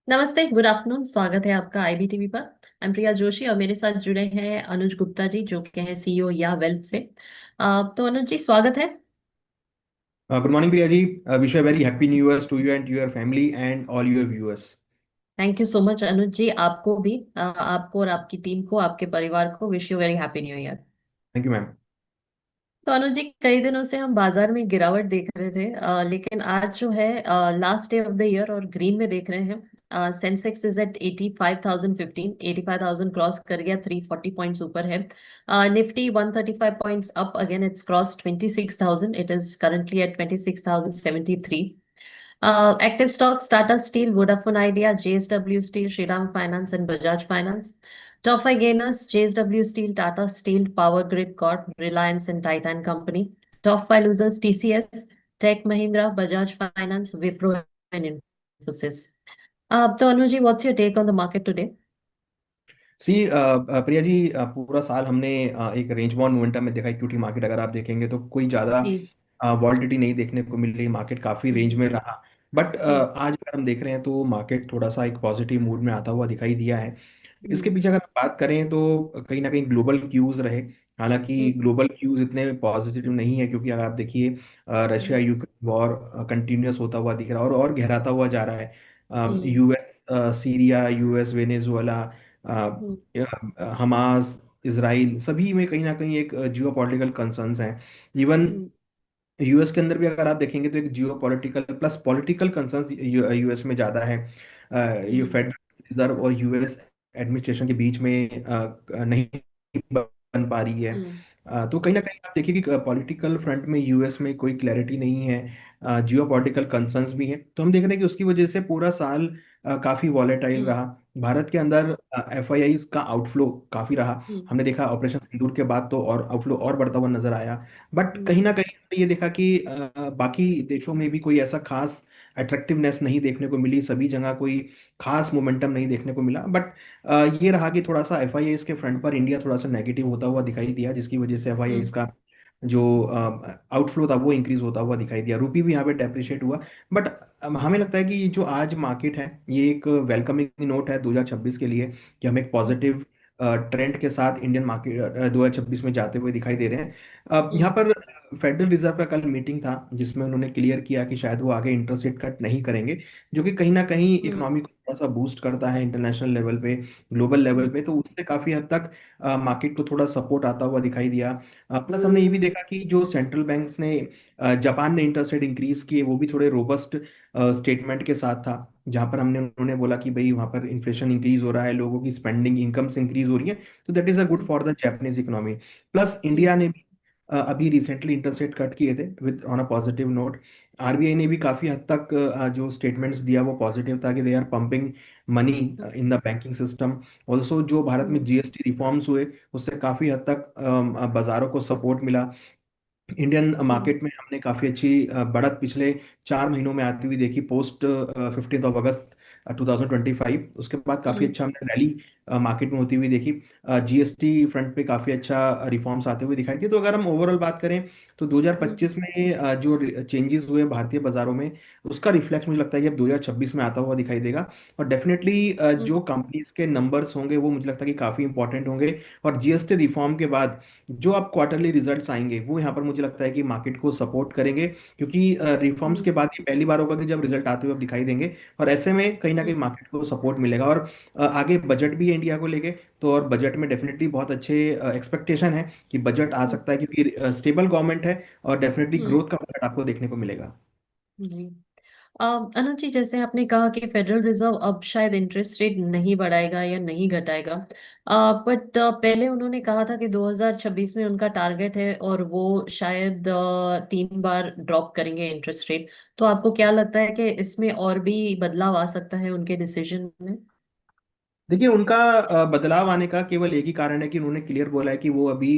नमस्ते, good afternoon. स्वागत है आपका आईबीटीवी पर। आई एम प्रिया जोशी और मेरे साथ जुड़े हैं अनुज गुप्ता जी, जो कि हैं सीईओ या वेल्थ से। तो अनुज जी, स्वागत है। Good morning, Priya ji. Wish you a very happy New Year's to you and to your family and all your viewers. Thank you so much Anuj ji, आपको भी, आपको और आपकी टीम को, आपके परिवार को wish you very happy new year. Thank you, ma'am. तो अनुज जी, कई दिनों से हम बाजार में गिरावट देख रहे थे, लेकिन आज जो है last day of the year और ग्रीन में देख रहे हैं। सेंसेक्स इज एट 85,015, 85,000 क्रॉस कर गया, 340 पॉइंट्स ऊपर है। Nifty 135 points up, again it's cross 26,000, it is currently at 26,073। Active stocks: Tata Steel, Vodafone Idea, JSW Steel, Shriram Finance, and Bajaj Finance. Top five gainers: JSW Steel, Tata Steel, Power Grid Corp, Reliance, and Titan Company. Top five losers: TCS, Tech Mahindra, Bajaj Finance, Wipro, and Infosys. So Anuji, what's your take on the market today? सी प्रिया जी, पूरा साल हमने एक range bound momentum में देखा। Equity market अगर आप देखेंगे तो कोई ज़्यादा जी। वॉलिडिटी नहीं देखने को मिल रही। मार्केट काफ़ी रेंज हम्म। में रहा। बट हम्म। आज अगर हम देख रहे हैं तो मार्केट थोड़ा सा एक पॉजिटिव मूड में आता हुआ दिखाई दिया है। इसके हम्म। पीछे अगर बात करें तो कहीं ना कहीं ग्लोबल क्यूज रहे। हालांकि हम्म। ग्लोबल क्यूज इतने पॉजिटिव नहीं है, क्योंकि अगर आप देखिए रशिया हम्म। यूक्रेन वॉर कंटिन्यूस होता हुआ दिख रहा है और गहराता हुआ जा रहा है। हम्म। यूएस सीरिया, यूएस वेनेजुएला, हम्म। हमास, इसराइल, सभी में कहीं ना कहीं एक जियो पॉलिटिकल कंसर्न्स हैं। इवन हम्म। यूएस के अंदर भी अगर आप देखेंगे तो एक जियो political plus political concerns US में ज़्यादा है। ये हम्म। फेडरल रिजर्व और यूएस एडमिनिस्ट्रेशन के बीच में नहीं बन पा रही है। हम्म। तो कहीं ना कहीं आप देखिए कि पॉलिटिकल फ्रंट में यूएस में कोई क्लैरिटी नहीं है। जियो पॉलिटिकल कंसर्न्स भी हैं, तो हम देख रहे हैं कि उसकी वजह से पूरा साल काफ़ी वॉलेटाइल हम्म। रहा। भारत के अंदर एफआईआईज का आउटफ्लो काफ़ी रहा। हम्म। हमने देखा ऑपरेशन सिंदूर के बाद तो और आउटफ्लो और बढ़ता हुआ नजर आया। बट हम्म। कहीं ना कहीं हमने ये देखा कि बाकी देशों में भी कोई ऐसा खास अट्रैक्टिवनेस नहीं देखने को मिली। सभी जगह कोई खास मोमेंटम नहीं देखने को मिला। बट ये रहा कि थोड़ा सा एफआईआईज के फ्रंट पर इंडिया थोड़ा सा नेगेटिव होता हुआ दिखाई दिया, जिसकी वजह से एफआईआईज हम्म। का जो आउटफ्लो था वो इंक्रीज होता हुआ दिखाई दिया। रूपी भी यहाँ पे डेप्रिशिएट हुआ। बट हमें लगता है कि ये जो आज मार्केट है ये एक वेलकमिंग नोट है 2026 के लिए, कि हम एक पॉजिटिव ट्रेंड के साथ इंडियन मार्केट 2026 में जाते हुए दिखाई दे रहे हैं। अब यहाँ हम्म। पर फेडरल रिजर्व का कल मीटिंग था, जिसमें उन्होंने क्लियर किया कि शायद वो आगे इंटरेस्ट रेट कट नहीं करेंगे, जो कि कहीं ना कहीं हम्म। इकोनॉमी को थोड़ा सा बूस्ट करता है इंटरनेशनल लेवल पे, ग्लोबल लेवल हम्म। पे। तो उससे काफ़ी हद तक मार्केट को थोड़ा सपोर्ट आता हुआ दिखाई दिया। प्लस हमने ये भी हम्म। देखा कि जो सेंट्रल बैंक्स ने जापान ने इंटरेस्ट रेट इंक्रीज किए, वो भी थोड़े रोबस्ट स्टेटमेंट के साथ था, जहां पर हमने उन्होंने बोला कि भाई वहां पर इन्फ्लेशन इंक्रीज हो रहा है, लोगों की स्पेंडिंग इनकम्स इंक्रीज हो रही है, तो that is a good for the Japanese economy. Plus India ने भी अभी रिसेंटली इंटरेस्ट रेट कट किए थे with on a positive note. RBI ने भी काफी हद तक जो स्टेटमेंट्स दिया वो पॉजिटिव था, कि they are pumping money in the banking system. Also जो भारत में हम्म। जीएसटी रिफॉर्म्स हुए, उससे काफी हद तक बाजारों को सपोर्ट मिला। इंडियन हम्म। मार्केट में हमने काफ़ी अच्छी बढ़त पिछले 4 महीनों में आती हुई देखी, पोस्ट 15 अगस्त 2025। उसके बाद काफ़ी हम्म। अच्छा हमने रैली मार्केट में होती हुई देखी। जीएसटी फ्रंट पे काफ़ी अच्छा रिफॉर्म्स आते हुए दिखाई दिए। तो अगर हम ओवरऑल बात करें तो हम्म। 2025 में जो चेंजेस हुए भारतीय बाजारों में, उसका रिफ्लेक्ट मुझे लगता है कि अब 2026 में आता हुआ दिखाई देगा। और डेफिनेटली जो हम्म। कंपनीज के नंबर्स होंगे वो मुझे लगता है कि काफ़ी इंपॉर्टेंट होंगे। और जीएसटी रिफॉर्म के बाद जो अब क्वार्टरली रिजल्ट्स आएंगे वो यहाँ पर मुझे लगता है कि मार्केट को सपोर्ट करेंगे, क्योंकि रिफॉर्म्स हम्म। के बाद ये पहली बार होगा कि जब रिजल्ट आते हुए अब दिखाई देंगे। और ऐसे में कहीं ना कहीं हम्म। मार्केट को सपोर्ट मिलेगा। और आगे बजट भी है इंडिया को लेके, तो और बजट में डेफिनेटली बहुत अच्छे एक्सपेक्टेशन है कि बजट आ हम्म। सकता है, क्योंकि स्टेबल गवर्नमेंट है और डेफिनेटली हम्म। ग्रोथ का बजट आपको देखने को मिलेगा। जी। अनुज जी, जैसे आपने कहा कि फेडरल रिजर्व अब शायद इंटरेस्ट रेट नहीं बढ़ाएगा या नहीं घटाएगा, बट पहले उन्होंने कहा था कि 2026 में उनका टारगेट है और वो शायद 3 बार ड्रॉप करेंगे इंटरेस्ट रेट। तो आपको क्या लगता है कि इसमें और भी बदलाव आ सकता है उनके डिसीजन में? देखिए, उनका बदलाव आने का केवल एक ही कारण है कि उन्होंने क्लियर बोला है कि वो अभी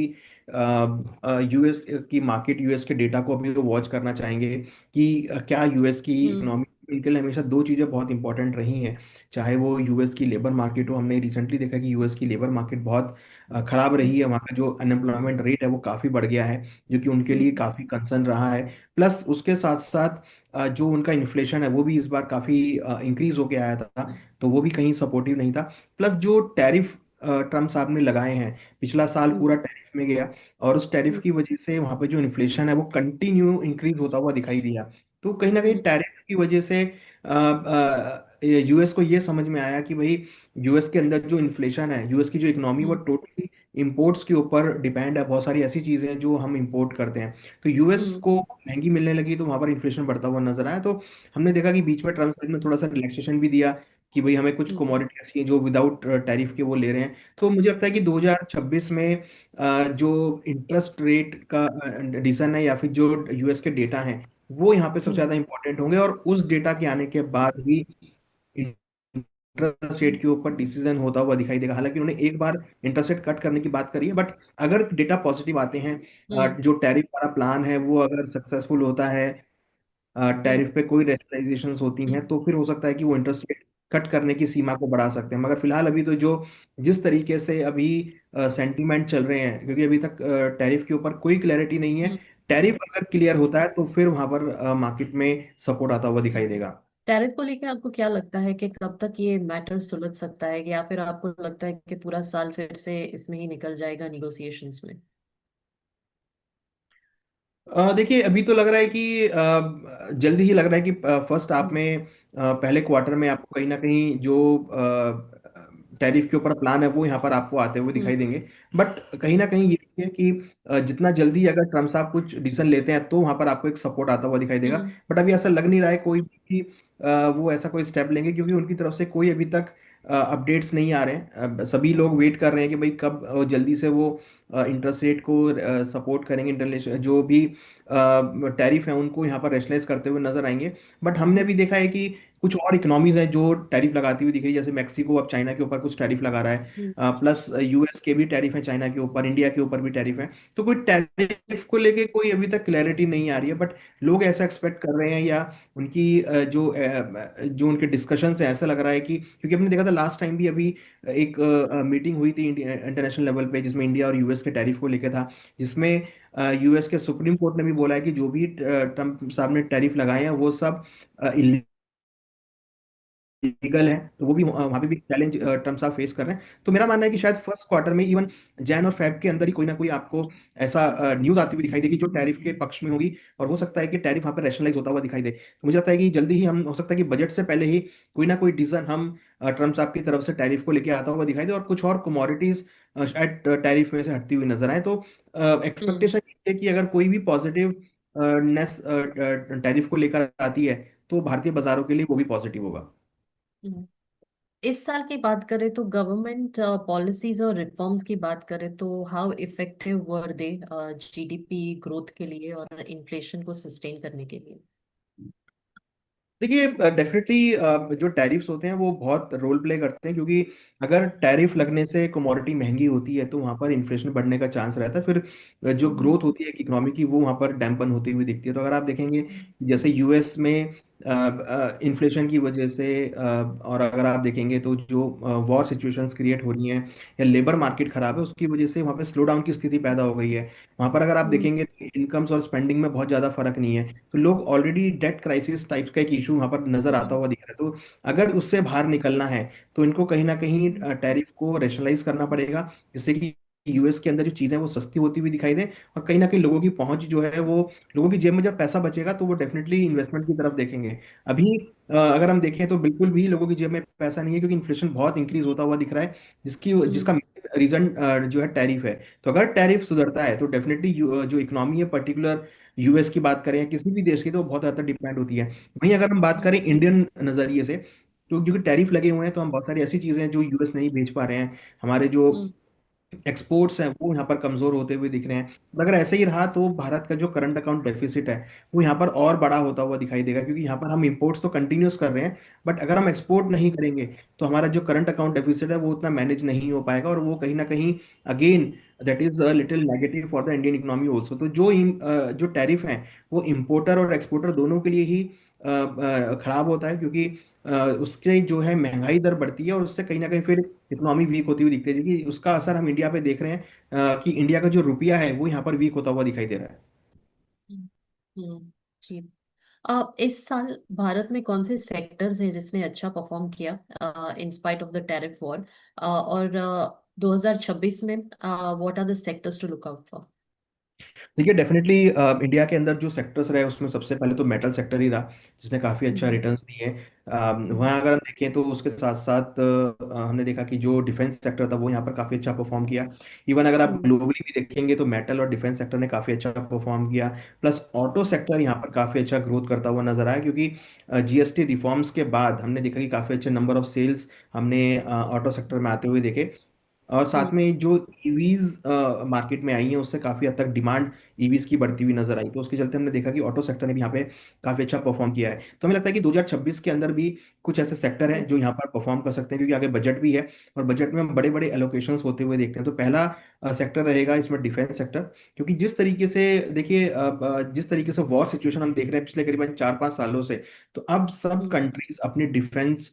यूएस की मार्केट, यूएस के डेटा को अभी वो वॉच करना चाहेंगे कि क्या यूएस की हम्म। इकोनॉमी इनके लिए हमेशा दो चीज़ें बहुत इंपॉर्टेंट रही हैं। चाहे वो यूएस की लेबर मार्केट हो, हमने रिसेंटली देखा कि यूएस की लेबर मार्केट बहुत खराब रही है, वहाँ का जो अनएम्प्लॉयमेंट रेट है वो काफ़ी बढ़ गया है, जो कि उनके लिए हम्म काफ़ी कंसर्न रहा है। प्लस उसके साथ साथ जो उनका इन्फ्लेशन है वो भी इस बार काफ़ी इंक्रीज होके आया था, तो वो भी कहीं सपोर्टिव नहीं था। प्लस जो टैरिफ ट्रम्प साहब ने लगाए हैं, पिछला साल हम्म पूरा टैरिफ में गया, और उस टैरिफ हम्म की वजह से वहाँ पे जो इन्फ्लेशन है वो कंटिन्यू इंक्रीज होता हुआ दिखाई दिया। तो कहीं ना कहीं हम्म टैरिफ की वजह से यूएस को ये समझ में आया कि भाई यूएस के अंदर जो इन्फ्लेशन है, यूएस की जो इकोनॉमी वो हम्म टोटली इंपोर्ट्स के ऊपर डिपेंड है। बहुत सारी ऐसी चीजें हैं जो हम इंपोर्ट करते हैं, तो यूएस हम्म को महंगी मिलने लगी तो वहां पर इन्फ्लेशन बढ़ता हुआ नजर आया। तो हमने देखा कि बीच में ट्रम्प साइड में थोड़ा सा रिलैक्सेशन भी दिया कि भाई हमें कुछ हम्म कमोडिटी ऐसी है जो विदाउट टैरिफ के वो ले रहे हैं। तो मुझे लगता है कि 2026 में जो इंटरेस्ट रेट का डिसीजन है या फिर जो यूएस के डेटा हैं वो यहाँ पे सबसे हम्म ज्यादा इंपॉर्टेंट होंगे, और उस डेटा के आने के बाद ही इंटरेस्ट रेट के ऊपर डिसीजन होता हुआ दिखाई देगा। हालांकि उन्होंने एक बार इंटरेस्ट रेट कट करने की बात करी है, बट अगर डेटा पॉजिटिव आते हैं, हम्म जो टैरिफ वाला प्लान है वो अगर सक्सेसफुल होता है, हम्म टैरिफ पे कोई रेशनलाइजेशन होती हैं, तो फिर हो सकता है कि वो इंटरेस्ट रेट कट करने की सीमा को बढ़ा सकते हैं। मगर फिलहाल अभी तो जो जिस तरीके से अभी सेंटीमेंट चल रहे हैं, क्योंकि अभी तक टैरिफ के ऊपर कोई क्लैरिटी नहीं है, हम्म टैरिफ अगर क्लियर होता है तो फिर वहां पर मार्केट में सपोर्ट आता हुआ दिखाई देगा। टैरिफ को लेके आपको क्या लगता है कि कब तक ये मैटर सुलझ सकता है, या फिर आपको लगता है कि पूरा साल फिर से इसमें ही निकल जाएगा निगोसिएशंस में? देखिए अभी तो लग रहा है कि जल्दी ही लग रहा है कि फर्स्ट हाफ हम्म में पहले क्वार्टर में आपको कहीं ना कहीं जो टैरिफ के ऊपर प्लान है वो यहाँ पर आपको आते हुए दिखाई हम्म देंगे। बट कहीं ना कहीं ये है कि जितना जल्दी अगर ट्रम्प साहब कुछ डिसीजन लेते हैं तो वहाँ पर आपको एक सपोर्ट आता हुआ दिखाई देगा। हम्म बट अभी ऐसा लग नहीं रहा है कोई भी कि वो ऐसा कोई स्टेप लेंगे, क्योंकि उनकी तरफ से कोई अभी तक अपडेट्स नहीं आ रहे हैं। सभी लोग वेट कर रहे हैं कि भाई कब जल्दी से वो इंटरेस्ट रेट को सपोर्ट करेंगे, इंटरनेशनल जो भी टैरिफ है उनको यहाँ पर रैशनलाइज करते हुए नजर आएंगे। बट हमने भी देखा है कि कुछ और इकोनॉमीज हैं जो टैरिफ लगाती हुई दिख रही है, जैसे मैक्सिको अब चाइना के ऊपर कुछ टैरिफ लगा रहा है, हम्म प्लस यूएस के भी टैरिफ है, चाइना के ऊपर, इंडिया के ऊपर भी टैरिफ है। तो कोई टैरिफ को लेके कोई अभी तक क्लैरिटी नहीं आ रही है, बट लोग ऐसा एक्सपेक्ट कर रहे हैं, या उनकी जो उनके डिस्कशन है ऐसा लग रहा है कि, क्योंकि हमने देखा था लास्ट टाइम भी अभी एक मीटिंग हुई थी इंटरनेशनल लेवल पे जिसमें इंडिया और यूएस के टैरिफ को लेकर था, जिसमें यूएस के सुप्रीम कोर्ट ने भी बोला है कि जो भी ट्रम्प साहब ने टैरिफ लगाए हैं वो सब लीगल है। तो वो भी वहाँ पे भी चैलेंज ट्रम्प साहब फेस कर रहे हैं। तो मेरा मानना है कि शायद फर्स्ट क्वार्टर में, इवन जैन और फेब के अंदर ही कोई ना कोई आपको ऐसा न्यूज आती हुई दिखाई देगी जो टैरिफ के पक्ष में होगी, और हो सकता है कि टैरिफ वहाँ पे रैशनलाइज होता हुआ दिखाई दे। तो मुझे लगता है कि जल्दी ही हम, हो सकता है कि बजट से पहले ही कोई ना कोई डिसीजन हम ट्रम्प साहब की तरफ से टैरिफ को लेकर आता हुआ दिखाई दे, और कुछ और कमोडिटीज शायद टैरिफ में से हटती हुई नजर आए। तो हम्म एक्सपेक्टेशन ये है कि अगर कोई भी पॉजिटिव नेस टैरिफ को लेकर आती है तो भारतीय बाजारों के लिए वो भी पॉजिटिव होगा। हम्म। इस साल की बात करें तो गवर्नमेंट पॉलिसीज और रिफॉर्म्स की बात करें तो how effective were they GDP growth के लिए और इन्फ्लेशन को सस्टेन करने के लिए? देखिए डेफिनेटली जो टैरिफ्स होते हैं वो बहुत रोल प्ले करते हैं, क्योंकि अगर टैरिफ लगने से कमोडिटी महंगी होती है तो वहाँ पर इन्फ्लेशन बढ़ने का चांस रहता है। फिर जो हम्म ग्रोथ होती है इकोनॉमी की वो वहाँ पर डैम्पन होती हुई दिखती है। तो अगर आप देखेंगे जैसे यूएस में इन्फ्लेशन की वजह से, और अगर आप देखेंगे तो जो वॉर सिचुएशंस क्रिएट हो रही हैं या लेबर मार्केट खराब है उसकी वजह से वहाँ पर स्लो डाउन की स्थिति पैदा हो गई है। वहाँ पर अगर आप हम्म देखेंगे तो इनकम्स और स्पेंडिंग में बहुत ज़्यादा फर्क नहीं है, तो लोग ऑलरेडी डेट क्राइसिस टाइप का एक इशू वहां पर नजर आता हम्म हुआ दिख रहा है। तो अगर उससे बाहर निकलना है तो इनको कहीं ना कहीं टैरिफ को रेशनलाइज करना पड़ेगा, जिससे कि यूएस के अंदर जो चीजें हैं वो सस्ती होती हुई दिखाई दे, और कहीं ना कहीं लोगों की पहुंच जो है वो, लोगों की जेब में जब पैसा बचेगा तो वो डेफिनेटली इन्वेस्टमेंट की तरफ देखेंगे। अभी अगर हम देखें तो बिल्कुल भी लोगों की जेब में पैसा नहीं है, क्योंकि इन्फ्लेशन बहुत इंक्रीज होता हुआ दिख रहा है, जिसका हम्म रीजन जो है टैरिफ है। तो अगर टैरिफ सुधरता है तो डेफिनेटली जो इकोनॉमी है पर्टिकुलर यूएस की बात करें या किसी भी देश की, तो बहुत ज़्यादा डिपेंड होती है। वहीं अगर हम बात हम्म करें इंडियन नज़रिए से, तो क्योंकि टैरिफ लगे हुए हैं तो हम बहुत सारी ऐसी चीज़ें हैं जो यूएस नहीं भेज पा रहे हैं, हमारे जो हम्म एक्सपोर्ट्स हैं वो यहाँ पर कमजोर होते हुए दिख रहे हैं। और अगर ऐसे ही रहा तो भारत का जो करंट अकाउंट डेफिसिट है वो यहाँ पर और बड़ा होता हुआ दिखाई देगा, क्योंकि यहाँ पर हम इंपोर्ट्स तो कंटिन्यूस कर रहे हैं, बट अगर हम एक्सपोर्ट नहीं करेंगे तो हमारा जो करंट अकाउंट डेफिसिट है वो उतना मैनेज नहीं हो पाएगा, और वो कहीं ना कहीं again that is a little negative for the Indian economy also. तो जो जो टैरिफ हैं वो इम्पोर्टर और एक्सपोर्टर दोनों के लिए ही खराब होता है, क्योंकि उसके जो है महंगाई दर बढ़ती है और उससे कहीं ना कहीं फिर इकोनॉमी वीक होती हुई दिखती है, क्योंकि उसका असर हम इंडिया पे देख रहे हैं, कि इंडिया का जो रुपया है वो यहाँ पर वीक होता हुआ दिखाई दे रहा है। हम्म। जी। इस साल भारत में कौन से सेक्टर्स हैं जिसने अच्छा परफॉर्म किया in spite of the tariff war, और 2026 में what are the sectors to look out for? देखिए डेफिनेटली इंडिया के अंदर जो सेक्टर्स रहे उसमें सबसे पहले तो मेटल सेक्टर ही रहा, जिसने काफ़ी अच्छा हम्म। रिटर्न्स दिए। हम्म। वहाँ अगर हम देखें तो उसके साथ साथ हमने देखा कि जो डिफेंस सेक्टर था वो यहाँ पर काफ़ी अच्छा परफॉर्म किया। इवन अगर आप हम्म। ग्लोबली भी देखेंगे तो मेटल और डिफेंस सेक्टर ने काफ़ी अच्छा परफॉर्म किया। प्लस ऑटो सेक्टर यहाँ पर काफ़ी अच्छा ग्रोथ करता हुआ नजर आया, क्योंकि जीएसटी रिफॉर्म्स के बाद हमने देखा कि काफ़ी अच्छे नंबर ऑफ सेल्स हमने ऑटो सेक्टर में आते हुए देखे। और साथ हम्म। में जो ईवीज मार्केट में आई हैं उससे काफ़ी हद तक डिमांड ईवीज की बढ़ती हुई नजर आई, तो उसके चलते हमने देखा कि ऑटो सेक्टर ने भी यहाँ पे काफ़ी अच्छा परफॉर्म किया है। तो हमें लगता है कि 2026 के अंदर भी कुछ ऐसे सेक्टर हैं हम्म। जो यहाँ पर परफॉर्म कर सकते हैं, क्योंकि आगे बजट भी है और बजट में हम बड़े बड़े एलोकेशंस होते हुए देखते हैं। तो पहला सेक्टर रहेगा इसमें डिफेंस सेक्टर, क्योंकि जिस तरीके से देखिए जिस तरीके से वॉर सिचुएशन हम देख रहे हैं पिछले करीबन 4-5 सालों से, तो अब सब हम्म। कंट्रीज अपनी डिफेंस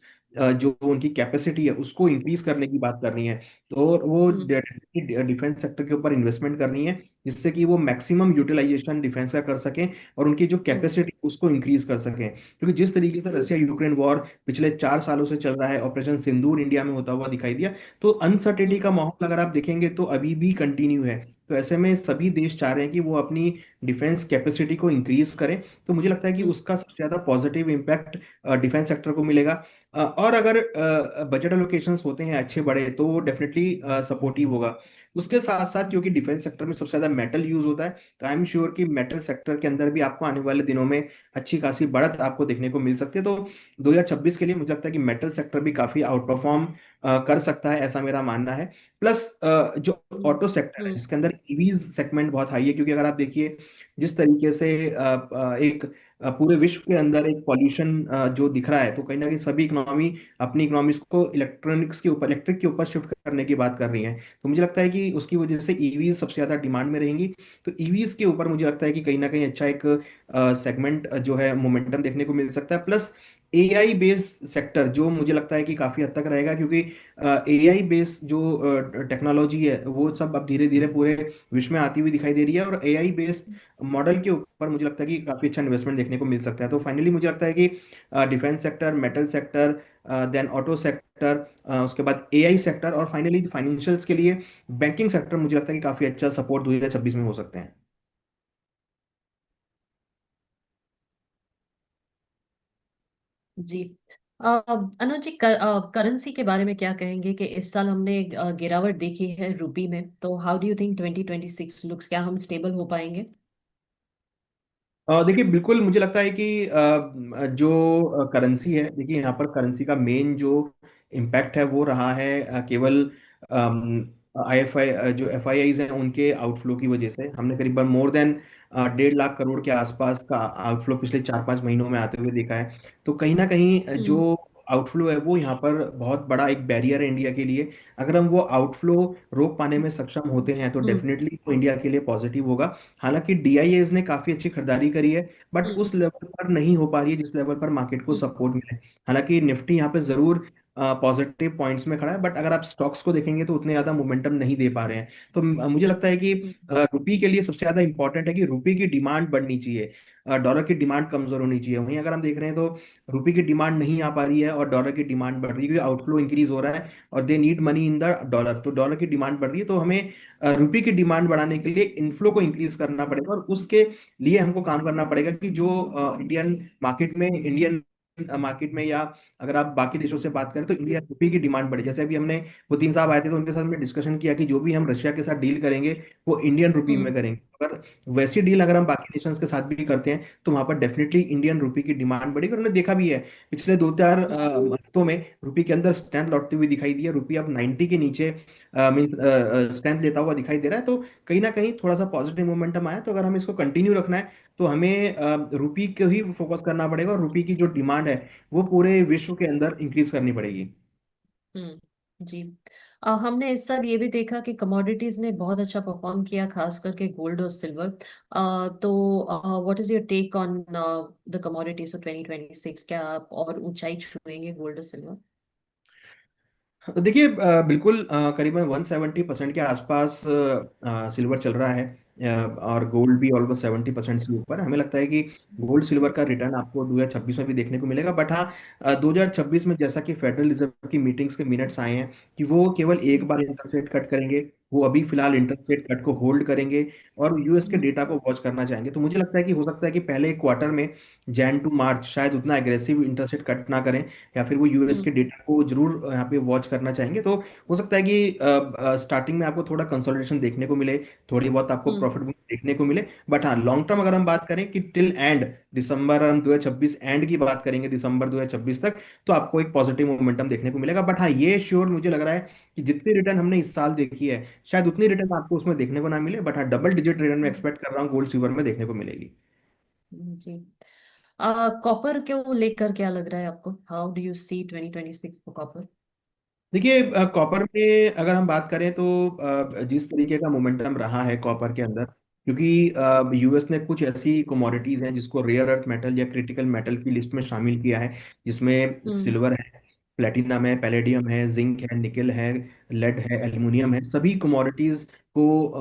जो उनकी कैपेसिटी है उसको इंक्रीज करने की बात कर रही है। तो वो हम्म। डिफेंस सेक्टर के ऊपर इन्वेस्टमेंट करनी है, जिससे कि वो मैक्सिमम यूटिलाइजेशन डिफेंस का कर सकें और उनकी जो हम्म। कैपेसिटी उसको इंक्रीज कर सकें। क्योंकि जिस तरीके से रशिया यूक्रेन वॉर पिछले 4 सालों से चल रहा है, ऑपरेशन सिंदूर इंडिया में होता हुआ दिखाई दिया, तो अनसर्टेनिटी का हम्म। माहौल अगर आप देखेंगे तो अभी भी कंटिन्यू है। तो ऐसे में सभी देश चाह रहे हैं कि वो अपनी डिफेंस कैपेसिटी को इंक्रीज करें। तो मुझे लगता है कि हम्म। उसका सबसे ज्यादा पॉजिटिव इम्पैक्ट डिफेंस सेक्टर को मिलेगा। और अगर बजट एलोकेशंस होते हैं अच्छे बड़े तो वो डेफिनेटली सपोर्टिव होगा। उसके साथ साथ क्योंकि डिफेंस सेक्टर में सबसे ज्यादा मेटल यूज होता है, तो आई एम श्योर कि मेटल सेक्टर के अंदर भी आपको आने वाले दिनों में अच्छी खासी बढ़त आपको देखने को मिल सकती है। तो 2026 के लिए मुझे लगता है कि मेटल सेक्टर भी काफी आउट परफॉर्म कर सकता है, ऐसा मेरा मानना है। प्लस जो हम्म। ऑटो सेक्टर है हम्म। जिसके अंदर ईवीज सेगमेंट बहुत हाई है, क्योंकि अगर आप देखिए जिस तरीके से एक पूरे विश्व के अंदर एक पॉल्यूशन जो दिख रहा है, तो कहीं ना कहीं सभी इकोनॉमी अपनी इकोनॉमिक्स को इलेक्ट्रॉनिक्स के ऊपर, इलेक्ट्रिक के ऊपर शिफ्ट करने की बात कर रही है। तो मुझे लगता है कि उसकी वजह से ईवीज सबसे ज्यादा डिमांड में रहेंगी। तो ईवीज के ऊपर मुझे लगता है कि कहीं ना कहीं अच्छा एक सेगमेंट जो है मोमेंटम देखने को मिल सकता है। प्लस एआई बेस्ड सेक्टर जो मुझे लगता है कि काफी हद तक रहेगा, क्योंकि एआई बेस्ड जो टेक्नोलॉजी है वो सब अब धीरे धीरे पूरे विश्व में आती हुई दिखाई दे रही है, और एआई बेस्ड मॉडल के ऊपर मुझे लगता है कि काफी अच्छा इन्वेस्टमेंट देखने को मिल सकता है। तो फाइनली मुझे लगता है कि defence sector, metal sector, then auto sector, उसके बाद एआई सेक्टर, और फाइनली फाइनेंशियल्स के लिए बैंकिंग सेक्टर मुझे लगता है कि काफी अच्छा सपोर्ट 2026 में हो सकते हैं। जी। अनुज जी, करेंसी के बारे में क्या कहेंगे कि इस साल हमने गिरावट देखी है रुपी में, तो how do you think 2026 looks, क्या हम स्टेबल हो पाएंगे? देखिए बिल्कुल मुझे लगता है कि जो करेंसी है, देखिए यहाँ पर करेंसी का मेन जो इम्पैक्ट है वो रहा है केवल IFI, जो FIIs हैं उनके आउटफ्लो की वजह से। हमने करीबन मोर देन 1.5 लाख करोड़ के आसपास का आउटफ्लो पिछले 4-5 महीनों में आते हुए देखा है। तो कहीं ना कहीं जो हम्म। आउटफ्लो है वो यहाँ पर बहुत बड़ा एक बैरियर है इंडिया के लिए। अगर हम वो आउटफ्लो रोक पाने में सक्षम होते हैं तो हम्म। डेफिनेटली वो इंडिया के लिए पॉजिटिव होगा। हालांकि DIAs ने काफी अच्छी खरीदारी करी है, बट हम्म। उस लेवल पर नहीं हो पा रही है जिस लेवल पर मार्केट को हम्म। सपोर्ट मिले। हालांकि निफ्टी यहाँ पे जरूर पॉजिटिव पॉइंट्स में खड़ा है, बट अगर आप स्टॉक्स को देखेंगे तो उतने ज्यादा मोमेंटम नहीं दे पा रहे हैं। तो मुझे लगता है कि हम्म। रुपी के लिए सबसे ज्यादा इंपॉर्टेंट है कि रुपी की डिमांड बढ़नी चाहिए, डॉलर की डिमांड कमजोर होनी चाहिए। वहीं अगर हम देख रहे हैं तो रुपी की डिमांड नहीं आ पा रही है और डॉलर की डिमांड बढ़ रही है, क्योंकि आउटफ्लो इंक्रीज हो रहा है और they need money in the dollar. तो डॉलर की डिमांड बढ़ रही है, तो हमें रुपी की डिमांड बढ़ाने के लिए इनफ्लो को इंक्रीज करना पड़ेगा, और उसके लिए हमको काम करना पड़ेगा कि जो इंडियन मार्केट में, या अगर आप बाकी देशों से बात करें तो इंडिया रुपये की डिमांड बढ़े। जैसे अभी हमने पुतिन साहब आए थे तो उनके साथ में डिस्कशन किया कि जो भी हम रशिया के साथ डील करेंगे वो इंडियन रुपी में हम्म। करेंगे। अगर वैसी डील अगर हम बाकी नेशंस के साथ भी करते हैं तो वहां पर डेफिनेटली इंडियन रुपी की डिमांड बढ़ेगी। और हमने देखा भी है पिछले 2-4 हफ्तों में रुपी के अंदर स्ट्रेंथ लौटती हुई दिखाई दी है। रुपी अब 90 के नीचे मीन्स स्ट्रेंथ लेता हुआ दिखाई दे रहा है। तो कहीं ना कहीं थोड़ा सा पॉजिटिव मोमेंटम आया, तो अगर हमें इसको कंटिन्यू रखना है तो हमें रुपी को ही फोकस करना पड़ेगा, और रुपी की जो डिमांड है वो पूरे विश्व के अंदर इंक्रीज करनी पड़ेगी। जी। हमने इस साल ये भी देखा कि कमोडिटीज ने बहुत अच्छा परफॉर्म किया, खास करके गोल्ड और सिल्वर। तो what is your take on the commodities of 2026? क्या आप और ऊंचाई छुएंगे गोल्ड और सिल्वर? देखिए बिल्कुल करीबन 170% के आसपास सिल्वर चल रहा है। और गोल्ड भी ऑलमोस्ट 70% से ऊपर। हमें लगता है कि गोल्ड सिल्वर का रिटर्न आपको 2026 में भी देखने को मिलेगा। बट हाँ, 2026 में जैसा कि फेडरल रिजर्व की मीटिंग्स के मिनट्स आए हैं कि वो केवल एक बार इंटरेस्ट रेट कट करेंगे। वो अभी फिलहाल इंटरेस्ट रेट कट को होल्ड करेंगे और यूएस के हम्म। डेटा को वॉच करना चाहेंगे। तो मुझे लगता है कि हो सकता है कि पहले एक क्वार्टर में जैन टू मार्च शायद उतना एग्रेसिव इंटरेस्ट रेट कट ना करें, या फिर वो यूएस हम्म। के डेटा को जरूर यहाँ पे वॉच करना चाहेंगे। तो हो सकता है कि स्टार्टिंग में आपको थोड़ा कंसोलिडेशन देखने को मिले, थोड़ी बहुत आपको हम्म। प्रॉफिट देखने को मिले। बट हाँ, लॉन्ग टर्म अगर हम बात करें कि टिल एंड दिसंबर, हम 2026 एंड की बात करेंगे दिसंबर 2026 तक, तो आपको एक पॉजिटिव मोमेंटम देखने को मिलेगा। बट हाँ, ये श्योर मुझे लग रहा है कि जितनी रिटर्न हमने इस साल देखी है शायद उतनी रिटर्न आपको उसमें देखने को ना मिले। बट हाँ, डबल डिजिट रिटर्न में हम्म। एक्सपेक्ट कर रहा हूँ गोल्ड सिल्वर में देखने को मिलेगी। जी। कॉपर को लेकर क्या लग रहा है आपको? How do you see 2026 for copper? देखिए कॉपर में अगर हम बात करें तो जिस तरीके का मोमेंटम रहा है कॉपर के अंदर, क्योंकि यूएस ने कुछ ऐसी कमोडिटीज हैं जिसको रेयर अर्थ मेटल या क्रिटिकल मेटल की लिस्ट में शामिल किया है, जिसमें हम्म। सिल्वर है, प्लेटिनम है, पैलेडियम है, जिंक है, निकेल है, लेड है, एल्युमिनियम है। सभी कमोडिटीज को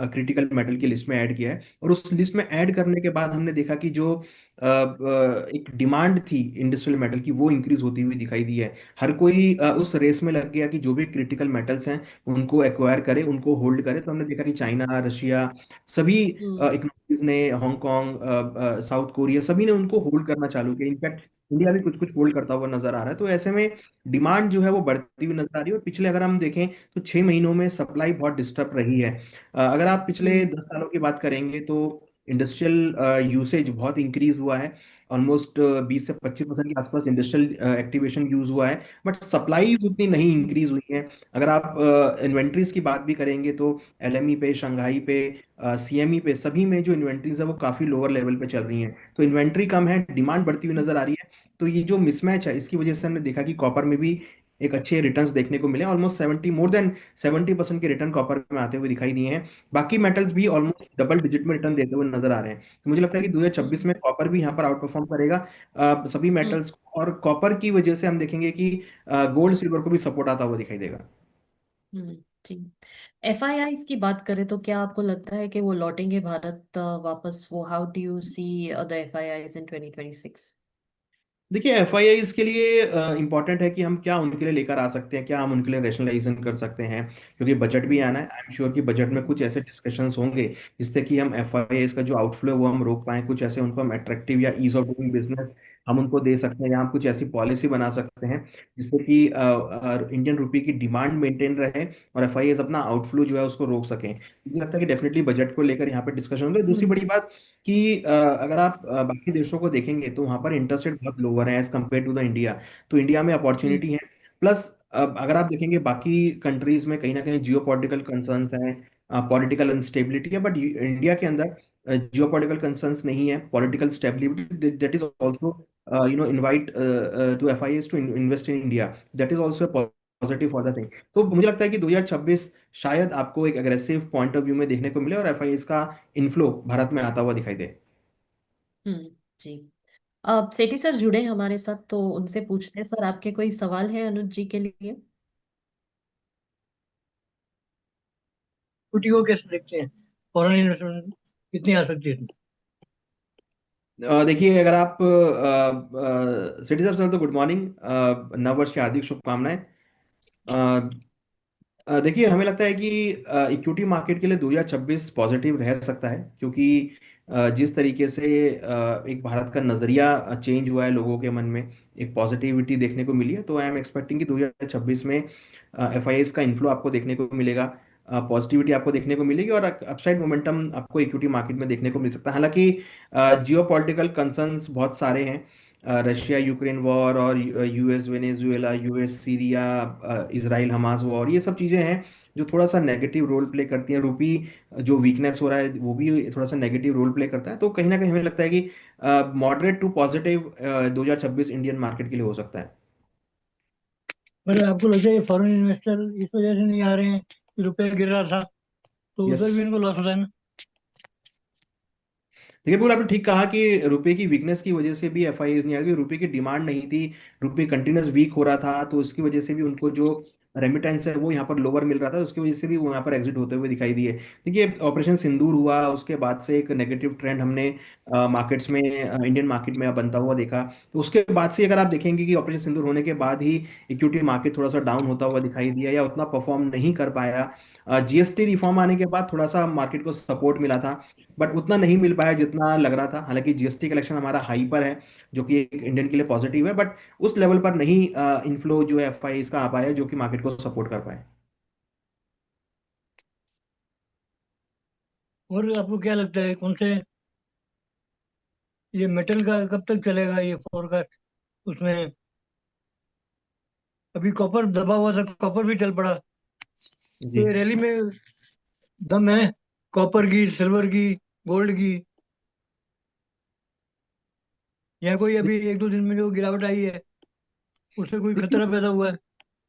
क्रिटिकल मेटल की लिस्ट में ऐड किया है। और उस लिस्ट में ऐड करने के बाद हमने देखा कि जो एक डिमांड थी इंडस्ट्रियल मेटल की वो इंक्रीज होती हुई दिखाई दी है। हर कोई उस रेस में लग गया कि जो भी क्रिटिकल मेटल्स हैं उनको एक्वायर करे, उनको होल्ड करे। तो हमने देखा कि चाइना, रशिया, सभी हम्म। इकोनॉमीज ने, हांगकांग, साउथ कोरिया, सभी ने उनको होल्ड करना चालू किया। इनफैक्ट इंडिया भी कुछ कुछ होल्ड करता हुआ नजर आ रहा है। तो ऐसे में डिमांड जो है वो बढ़ती हुई नजर आ रही है। और पिछले अगर हम देखें तो 6 महीनों में सप्लाई बहुत डिस्टर्ब रही है। अगर आप पिछले हम्म। 10 सालों की बात करेंगे तो इंडस्ट्रियल यूसेज बहुत इंक्रीज हुआ है। ऑलमोस्ट 20 से 25% के आसपास इंडस्ट्रियल एक्टिवेशन यूज हुआ है। बट सप्लाईज उतनी नहीं हम्म। इंक्रीज हुई हैं। अगर आप इन्वेंट्रीज की बात भी करेंगे तो एलएमई पे, शंघाई पे, सीएमई पे, सभी में जो इन्वेंट्रीज है वो काफी लोअर लेवल पे चल रही हैं। तो इन्वेंट्री कम है, डिमांड बढ़ती हुई नजर आ रही है। तो ये जो मिसमैच है इसकी वजह से हमने देखा कि कॉपर में भी एक अच्छे रिटर्न्स देखने को मिले। ऑलमोस्ट 70, मोर देन 70% के रिटर्न कॉपर में आते हुए दिखाई दिए हैं। बाकी मेटल्स भी ऑलमोस्ट डबल डिजिट में रिटर्न देते हुए नजर आ रहे हैं। तो मुझे लगता है कि 2026 हम्म। में कॉपर भी यहाँ पर आउट परफॉर्म करेगा सभी हम्म। मेटल्स को। और कॉपर की वजह से हम देखेंगे कि गोल्ड सिल्वर को भी सपोर्ट आता हुआ दिखाई देगा। हम्म। जी। एफआईआईज की बात करें तो क्या आपको लगता है कि वो लौटेंगे भारत वापस? वो how do you see the FIIs in 2026? देखिए एफआईआईज के लिए इंपॉर्टेंट है कि हम क्या उनके लिए लेकर आ सकते हैं, क्या हम उनके लिए रैशनलाइजेशन कर सकते हैं। क्योंकि बजट भी आना है। आई एम श्योर कि बजट में कुछ ऐसे डिस्कशंस होंगे जिससे कि हम एफआईआईज का जो आउटफ्लो है वो हम रोक पाएं। कुछ ऐसे उनको हम अट्रैक्टिव या ईज ऑफ डूइंग बिजनेस हम उनको दे सकते हैं, या हम कुछ ऐसी पॉलिसी बना सकते हैं जिससे कि इंडियन रुपी की डिमांड मेंटेन रहे और एफआईआईज अपना आउटफ्लो जो है उसको रोक सकें। मुझे लगता है कि डेफिनेटली बजट को लेकर यहाँ पे डिस्कशन होंगे। दूसरी हम्म। बड़ी बात कि अगर आप बाकी देशों को देखेंगे तो वहाँ पर इंटरेस्ट रेट बहुत लोअर है as compare to the India. तो इंडिया में हम्म। अपॉर्चुनिटी है। प्लस अगर आप देखेंगे बाकी कंट्रीज में कहीं ना कहीं जियो पॉलिटिकल कंसर्न्स हैं, पॉलिटिकल अनस्टेबिलिटी है। बट इंडिया के अंदर जियो पॉलिटिकल कंसर्न्स नहीं है, political stability. That is also invite to FIs to invest in India. That is also positive for the thing. तो मुझे लगता है कि 2026 शायद आपको एक अग्रेसिव पॉइंट ऑफ व्यू में देखने को मिले और एफआईएस का इन्फ्लो भारत में आता हुआ दिखाई दे। हम्म। जी। अब सेठी सर जुड़े हैं हमारे साथ, तो उनसे पूछते हैं। सर, आपके कोई सवाल है अनुज जी के लिए? इक्विटी को कैसे देखते हैं? फॉरेन इन्वेस्टमेंट कितनी आ सकती है? देखिए अगर आप सिटी साहब, तो गुड मॉर्निंग, नव वर्ष की हार्दिक शुभकामनाएं। देखिए हमें लगता है कि इक्विटी मार्केट के लिए 2026 पॉजिटिव रह सकता है। क्योंकि जिस तरीके से एक भारत का नज़रिया चेंज हुआ है लोगों के मन में, एक पॉजिटिविटी देखने को मिली है। तो आई एम एक्सपेक्टिंग कि 2026 में एफआईएस का इन्फ्लो आपको देखने को मिलेगा, पॉजिटिविटी आपको देखने को मिलेगी और अपसाइड मोमेंटम आपको इक्विटी मार्केट में देखने को मिल सकता है। हालांकि जियो पॉलिटिकल कंसर्न्स बहुत सारे हैं, रशिया यूक्रेन वॉर और US Venezuela, US Syria, Israel Hamas war, ये सब चीज़ें हैं जो थोड़ा सा नेगेटिव रोल प्ले करती हैं। रुपी जो वीकनेस हो रहा है वो भी थोड़ा सा नेगेटिव रोल प्ले करता है। तो कहीं ना कहीं हमें लगता है कि moderate to positive 2026 Indian market के लिए हो सकता है। पर आपको लगता है ये फॉरेन इन्वेस्टर इस वजह से नहीं आ रहे हैं कि रुपया गिर रहा था, तो यस। उधर भी इनको लॉस होता है ना? देखिए बिल्कुल आपने ठीक कहा कि रुपए की वीकनेस की वजह से भी एफआईआईज नहीं आ रही, रुपए की डिमांड नहीं थी, रुपए कंटिन्यूस वीक हो रहा था, तो उसकी वजह से भी उनको जो रेमिटेंस है वो यहाँ पर लोअर मिल रहा था, उसकी वजह से भी वो यहाँ पर एग्जिट होते हुए दिखाई दिए। देखिए ऑपरेशन सिंदूर हुआ, उसके बाद से एक नेगेटिव ट्रेंड हमने मार्केट्स में, इंडियन मार्केट में बनता हुआ देखा। तो उसके बाद से अगर आप देखेंगे कि ऑपरेशन सिंदूर होने के बाद ही इक्विटी मार्केट थोड़ा सा डाउन होता हुआ दिखाई दिया या उतना परफॉर्म नहीं कर पाया। जीएसटी रिफॉर्म आने के बाद थोड़ा सा मार्केट को सपोर्ट मिला था, बट उतना नहीं मिल पाया जितना लग रहा था। हालांकि जीएसटी कलेक्शन हमारा हाई पर है, जो कि एक इंडियन के लिए पॉजिटिव है, बट उस लेवल पर नहीं इनफ्लो जो है एफआई का आ पाया जो कि मार्केट को सपोर्ट कर पाए। और आपको क्या लगता है कौन से, ये मेटल का कब तक चलेगा ये फोरकास्ट उसमें? अभी कॉपर दबा हुआ था, कॉपर भी चल पड़ा, तो जी। ये रैली में दम है कॉपर की, सिल्वर की, गोल्ड की, या कोई अभी एक दो दिन में जो गिरावट आई है उससे कोई देखिए खतरा पैदा हुआ है?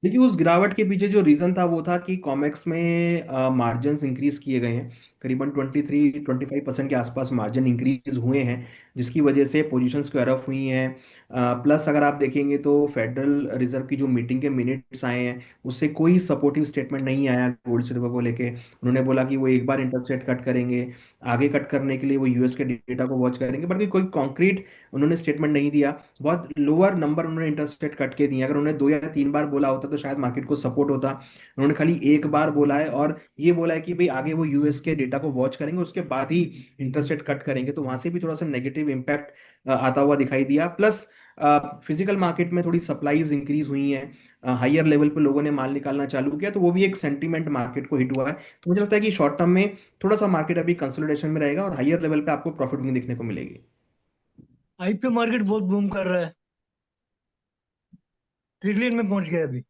देखिए उस गिरावट के पीछे जो रीजन था वो था कि कॉमेक्स में मार्जिन्स इंक्रीज किए गए हैं, करीबन 23-25% के आसपास मार्जिन इंक्रीज हुए हैं, जिसकी वजह से पोजीशंस स्क्वायर ऑफ हुई हैं। प्लस अगर आप देखेंगे तो फेडरल रिजर्व की जो मीटिंग के मिनट्स आए हैं उससे कोई सपोर्टिव स्टेटमेंट नहीं आया गोल्ड सिल्वर को लेके। उन्होंने बोला कि वो एक बार इंटरेस्ट रेट कट करेंगे, आगे कट करने के लिए वो यूएस के डेटा को वॉच करेंगे, बल्कि कोई कॉन्क्रीट उन्होंने स्टेटमेंट नहीं दिया। बहुत लोअर नंबर उन्होंने इंटरेस्ट रेट कट के दिए, अगर उन्होंने 2 या 3 बार बोला होता तो शायद मार्केट को सपोर्ट होता। उन्होंने खाली एक बार बोला है, और ये बोला है कि भाई आगे वो यूएस के डेटा को वॉच करेंगे उसके बाद ही इंटरेस्ट रेट कट करेंगे, तो वहां से भी थोड़ा सा नेगेटिव इम्पैक्ट आता हुआ दिखाई दिया। प्लस फिजिकल मार्केट में थोड़ी सप्लाईज इंक्रीज हुई हैं, हायर लेवल पे लोगों ने माल निकालना चालू किया, तो वो भी एक सेंटीमेंट मार्केट को हिट हुआ है। तो मुझे लगता है कि शॉर्ट टर्म में थोड़ा सा मार्केट अभी कंसोलिडेशन में रहेगा और हायर लेवल पे आपको प्रॉफिट बुकिंग देखने को मिलेगी। आईपीओ मार्केट बहुत बूम कर रहा है, ट्रिलियन में पहुंच गया अभी।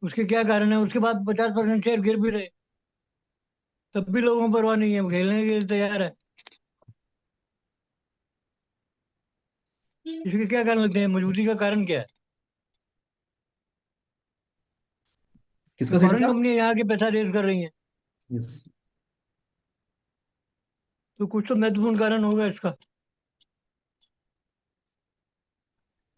उसके क्या कारण है? उसके बाद 50% शेयर गिर भी रहे, तब भी लोगों को परवाह नहीं है, वो खेलने के लिए तैयार है। इसके क्या कारण लगते हैं? मजबूती का कारण क्या है? किसका सेठी फॉरेन साहब? कंपनियां यहाँ के पैसा रेज कर रही हैं, यस। तो कुछ तो महत्वपूर्ण कारण होगा इसका।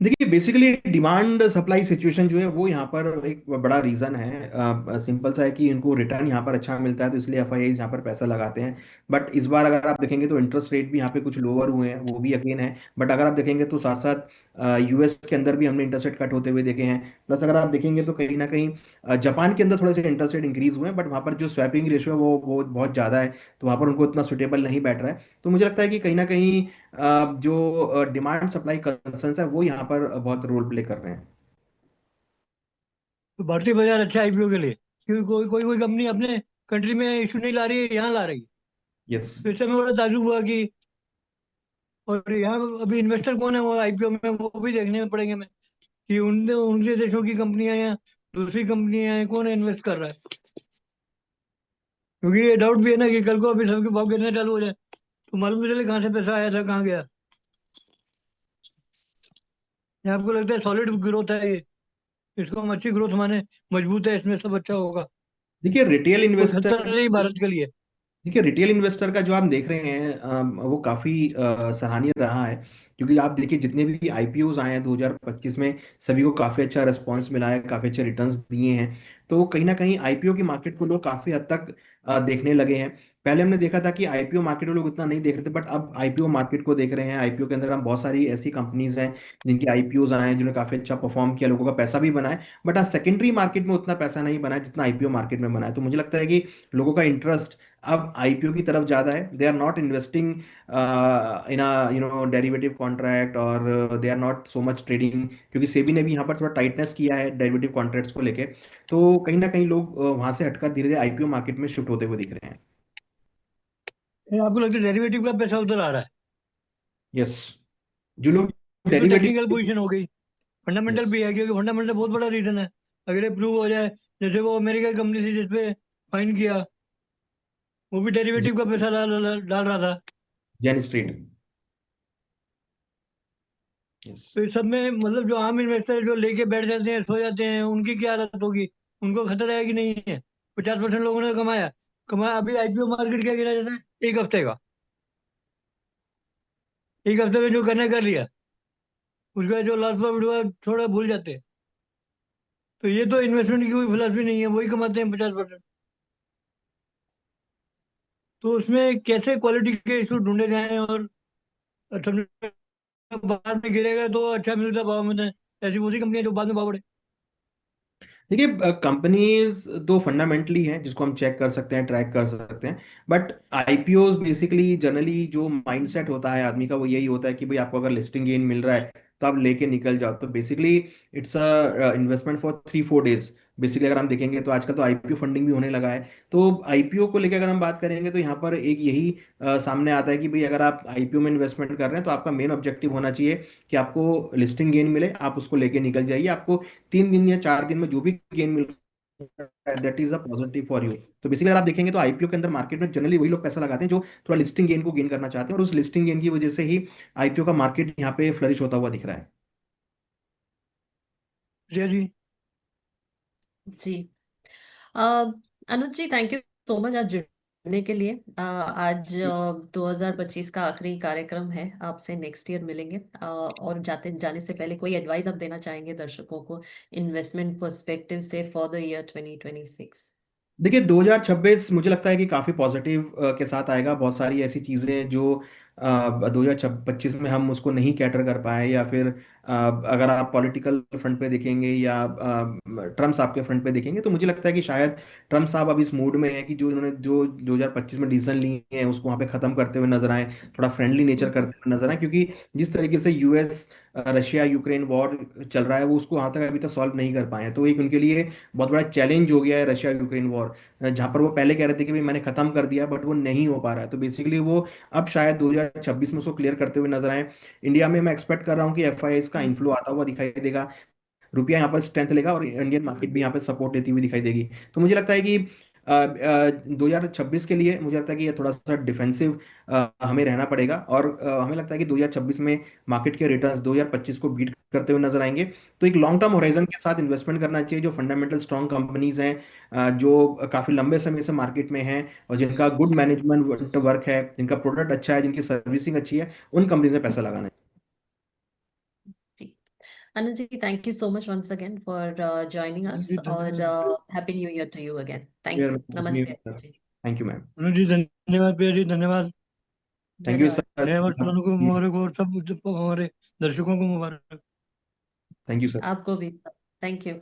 देखिए बेसिकली डिमांड सप्लाई सिचुएशन जो है वो यहाँ पर एक बड़ा रीजन है। सिंपल सा है कि इनको रिटर्न यहाँ पर अच्छा मिलता है, तो इसलिए एफआईआई यहाँ पर पैसा लगाते हैं। बट इस बार अगर आप देखेंगे तो इंटरेस्ट रेट भी यहाँ पे कुछ लोअर हुए हैं, वो भी अगेन है। बट अगर आप देखेंगे तो साथ साथ यूएस के अंदर भी हमने इंटरेस्ट रेट कट होते हुए देखे हैं। प्लस अगर आप देखेंगे तो कहीं ना कहीं जापान के अंदर थोड़े से इंटरेस्ट रेट इंक्रीज हुए हैं, बट वहाँ पर जो स्वैपिंग रेशियो है वो बहुत ज़्यादा है, तो वहाँ पर उनको उतना सुटेबल नहीं बैठ रहा है। तो मुझे लगता है कि कहीं ना कहीं जो डिमांड सप्लाई कंसर्न्स है वो यहाँ पर बहुत रोल प्ले कर रहे हैं। तो भारतीय बाजार अच्छा आईपीओ के लिए, क्योंकि कोई कोई कोई कंपनी अपने कंट्री में इशू नहीं ला रही है, यहाँ ला रही है। यस। तो इससे हमें बड़ा ताज्जुब हुआ कि, और यहाँ अभी इन्वेस्टर कौन है वो आईपीओ में, वो भी देखने में पड़ेंगे हमें, कि उन उनके देशों की कंपनियां या दूसरी कंपनियां हैं, कौन इन्वेस्ट कर रहा है। क्योंकि ये डाउट भी है ना कि कल को अभी सबके भाव गिरने चालू हो जाए, तो मालूम नहीं चले कहाँ से पैसा आया था कहाँ गया। ये आपको लगता है सॉलिड ग्रोथ है ये? इसको हम अच्छी ग्रोथ माने, मजबूत है, इसमें सब अच्छा होगा? देखिए रिटेल कोई खतरा इन्वेस्टर नहीं भारत के लिए? देखिए रिटेल इन्वेस्टर का जो आप देख रहे हैं वो काफ़ी सराहनीय रहा है, क्योंकि आप देखिए जितने भी आईपीओज आए हैं 2025 में सभी को काफ़ी अच्छा रिस्पांस मिला है, काफ़ी अच्छे रिटर्न्स दिए हैं। तो कहीं ना कहीं आईपीओ की मार्केट को लोग काफ़ी हद तक देखने लगे हैं। पहले हमने देखा था कि आईपीओ मार्केट को लोग इतना नहीं देख रहे थे, बट अब आईपीओ मार्केट को देख रहे हैं। आईपीओ के अंदर हम बहुत सारी ऐसी कंपनीज हैं जिनकी आईपीओज आए हैं, जिन्होंने काफ़ी अच्छा परफॉर्म किया, लोगों का पैसा भी बनाया। बट आज सेकेंडरी मार्केट में उतना पैसा नहीं बना है जितना आईपीओ मार्केट में बना है। तो मुझे लगता है कि लोगों का इंटरेस्ट अब आईपीओ की तरफ ज्यादा है। They are not investing in a derivative contract, और they are not so much trading, क्योंकि सेबी ने भी यहाँ पर थोड़ा टाइटनेस किया है डेरिवेटिव कॉन्ट्रैक्ट्स को लेके। तो कहीं ना कहीं लोग वहां से हटकर धीरे धीरे आईपीओ मार्केट में शिफ्ट होते हुए दिख रहे हैं। ये आपको लगता है डेरिवेटिव का पैसा उधर आ रहा है? यस। जो लोग ये तो टेक्निकल डेरिवेटिव। पोजीशन हो गई, फंडामेंटल यस। भी है, क्योंकि फंडामेंटल बहुत बड़ा रीजन है। अगर ये प्रूव हो जाए, जैसे वो अमेरिका की कंपनी थी जिसपे फाइन किया, वो भी डेरिवेटिव का पैसा डाल डाल डाल रहा था। जेन स्ट्रीट। यस। तो इस सब में मतलब जो आम इन्वेस्टर जो लेके बैठ जाते हैं, सो जाते हैं, उनकी क्या हालत होगी? उनको खतरा है कि नहीं है? 50% लोगों ने कमाया। अभी आईपीओ मार्केट क्या गिरा जाता है? एक हफ्ते का। एक हफ्ते में जो करना कर लिया, उसके बाद जो लॉस प्रॉफिट हुआ थोड़ा भूल जाते हैं। तो ये तो इन्वेस्टमेंट की कोई फिलोसफी नहीं है, वही कमाते हैं 50%। तो उसमें कैसे क्वालिटी के इशू ढूंढे जाएं, और समझो बाद में गिरेगा तो अच्छा मिलता भाव में, ऐसी उसी कंपनियां जो बाद में भाव बढ़े। देखिए, कंपनीज दो फंडामेंटली हैं जिसको हम चेक कर सकते हैं, ट्रैक कर सकते हैं। बट आईपीओज बेसिकली जनरली जो माइंडसेट होता है आदमी का वो यही होता है कि भाई आपको अगर लिस्टिंग गेन मिल रहा है तो आप लेके निकल जाओ। तो basically it's a investment for 3-4 days. Basically अगर हम देखेंगे तो आजकल तो आईपीओ फंडिंग भी होने लगा है। तो आईपीओ को लेकर अगर हम बात करेंगे तो यहाँ पर एक यही सामने आता है कि भाई अगर आप आईपीओ में इन्वेस्टमेंट कर रहे हैं तो आपका मेन ऑब्जेक्टिव होना चाहिए कि आपको लिस्टिंग गेन मिले, आप उसको लेके निकल जाइए। आपको 3 दिन या 4 दिन में जो भी गेन मिल रहा है that is a positive for you. तो बेसिकली अगर आप देखेंगे तो आईपीओ के अंदर मार्केट में जनरली वही लोग पैसा लगाते हैं जो थोड़ा लिस्टिंग गेन को गेन करना चाहते हैं, और उस लिस्टिंग गेन की वजह से ही आईपीओ का मार्केट यहाँ पे फ्लरिश होता हुआ दिख रहा है। जी जी। जी। अ, अनुज ji, thank you so much आज जुड़ने के लिए। आज 2025 का आखिरी कार्यक्रम है, आपसे नेक्स्ट ईयर मिलेंगे। और जाते जाने से पहले कोई एडवाइस आप देना चाहेंगे दर्शकों को इन्वेस्टमेंट पर्सपेक्टिव से फॉर द ईयर 2026? देखिए, 2026 मुझे लगता है कि काफ़ी पॉजिटिव के साथ आएगा। बहुत सारी ऐसी चीज़ें जो 2025 में हम उसको नहीं कैटर कर पाए, या फिर अगर आप पॉलिटिकल फ्रंट पे देखेंगे या ट्रम्प साहब के फ्रंट पे देखेंगे तो मुझे लगता है कि शायद ट्रम्प साहब अब इस मूड में है कि जो उन्होंने जो 2025 में डिसीजन लिए हैं उसको वहाँ पे ख़त्म करते हुए नजर आए, थोड़ा फ्रेंडली नेचर करते हुए नजर आए। क्योंकि जिस तरीके से यूएस रशिया यूक्रेन वॉर चल रहा है वो उसको वहाँ तक अभी तक सॉल्व नहीं कर पाए हैं। तो एक उनके लिए बहुत बड़ा चैलेंज हो गया है रशिया यूक्रेन वॉर, जहां पर वो पहले कह रहे थे कि भाई मैंने खत्म कर दिया, बट वो नहीं हो पा रहा है। तो बेसिकली वो अब शायद 2026 में उसको क्लियर करते हुए नजर आए। इंडिया में मैं एक्सपेक्ट कर रहा हूँ कि एफआईआई का इन्फ्लो आता हुआ दिखाई देगा, रुपया यहाँ पर स्ट्रेंथ लेगा और इंडियन मार्केट भी यहाँ पे सपोर्ट देती हुई दिखाई देगी। तो मुझे लगता है कि 2026 के लिए मुझे लगता है कि ये थोड़ा सा डिफेंसिव हमें रहना पड़ेगा, और हमें लगता है कि 2026 में मार्केट के रिटर्न्स 2025 को बीट करते हुए नजर आएंगे। तो एक लॉन्ग टर्म होराइजन के साथ इन्वेस्टमेंट करना चाहिए, जो फंडामेंटल स्ट्रॉन्ग कंपनीज हैं, जो काफ़ी लंबे समय से मार्केट में हैं और जिनका गुड मैनेजमेंट वर्क है, जिनका प्रोडक्ट अच्छा है, जिनकी सर्विसिंग अच्छी है, उन कंपनीज में पैसा लगाना है। जी। Anuj ji, thank you so much once again for joining us, जी और धन्यवाद। Happy new year to you again. Thank you. नमस्ते Anuj ji. Thank you ma'am. Anuj ji धन्यवाद, प्रिया जी धन्यवाद। थैंक यू धन्यवाद सर। नए वर्ष वालों को मुबारक हो, और सब हमारे दर्शकों को मुबारक। Thank you sir. आपको भी। Thank you.